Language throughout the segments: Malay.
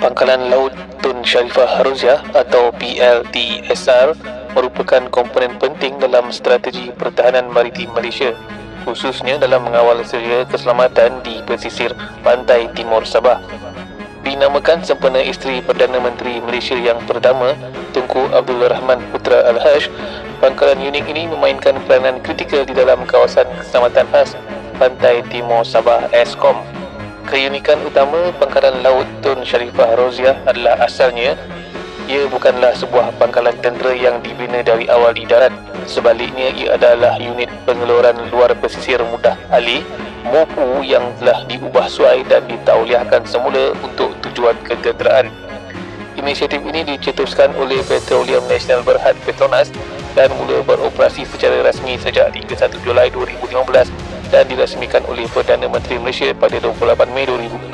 Pangkalan Laut Tun Sharifah Haruziah atau PLTSR merupakan komponen penting dalam strategi pertahanan maritim Malaysia, khususnya dalam mengawal sedia keselamatan di pesisir pantai timur Sabah. Dinamakan sempena isteri Perdana Menteri Malaysia yang pertama, Tunku Abdul Rahman Putra Al-Haj, pangkalan unik ini memainkan peranan kritikal di dalam kawasan keselamatan khas pantai timur Sabah (ESKOM). Keunikan utama Pangkalan Laut Tun Sharifah Haruziah adalah asalnya ia bukanlah sebuah pangkalan tentera yang dibina dari awal di darat. Sebaliknya, ia adalah unit pengeluaran luar pesisir mudah alih MOPU yang telah diubah suai dan ditauliahkan semula untuk tujuan ketenteraan. Inisiatif ini dicetuskan oleh Petroleum Nasional Berhad Petronas dan mula beroperasi secara rasmi sejak 31 Julai 2015 dan dirasmikan oleh Perdana Menteri Malaysia pada 28 Mei 2016.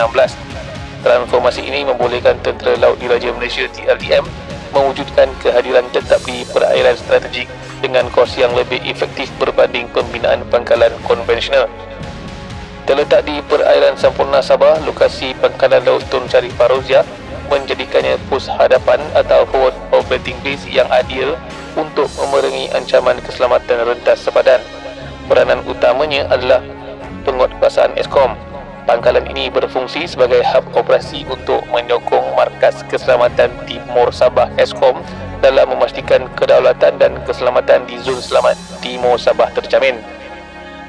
Transformasi ini membolehkan Tentera Laut Diraja Malaysia TLDM mewujudkan kehadiran tetap di perairan strategik dengan kos yang lebih efektif berbanding pembinaan pangkalan konvensional. Terletak di perairan sempurna Sabah, lokasi Pangkalan Laut Tun Sharifah Haruziah menjadikannya pos hadapan atau forward operating base yang adil untuk memerangi ancaman keselamatan rentas sepadan. Peranan utamanya adalah penguatkuasaan ESKOM. Pangkalan ini berfungsi sebagai hub operasi untuk menyokong markas keselamatan Timur Sabah ESKOM dalam memastikan kedaulatan dan keselamatan di zon selamat Timur Sabah terjamin.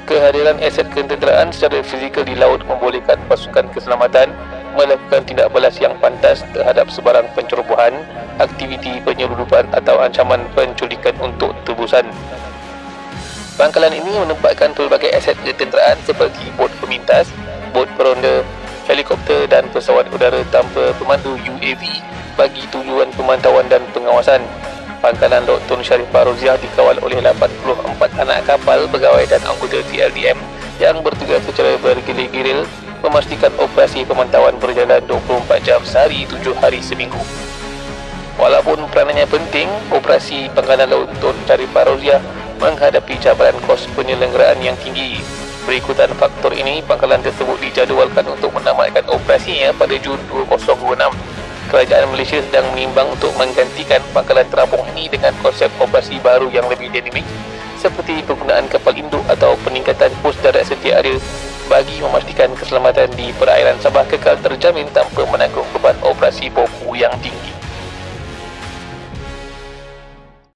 Kehadiran aset ketenteraan secara fizikal di laut membolehkan pasukan keselamatan melakukan tindak balas yang pantas terhadap sebarang pencerobohan, aktiviti penyeludupan atau ancaman penculikan untuk tebusan. Pangkalan ini menempatkan pelbagai aset ketenteraan seperti bot pemintas, bot peronda, helikopter dan pesawat udara tanpa pemandu UAV bagi tujuan pemantauan dan pengawasan. Pangkalan Laut Tun Sharifah Haruziah dikawal oleh 84 anak kapal pegawai dan anggota TLDM yang bertugas secara bergilir-gilir memastikan operasi pemantauan berjalan 24 jam sehari 7 hari seminggu. Walaupun peranannya penting, operasi Pangkalan Laut Tun Sharifah Haruziah menghadapi cabaran kos penyelenggaraan yang tinggi. Berikutan faktor ini, pangkalan tersebut dijadualkan untuk menamatkan operasinya pada Jun 2026. Kerajaan Malaysia sedang menimbang untuk menggantikan pangkalan terapung ini dengan konsep operasi baru yang lebih dinamik seperti penggunaan kapal induk atau peningkatan pos darat setia ada bagi memastikan keselamatan di perairan Sabah kekal terjamin tanpa menanggung beban operasi MOPU yang tinggi.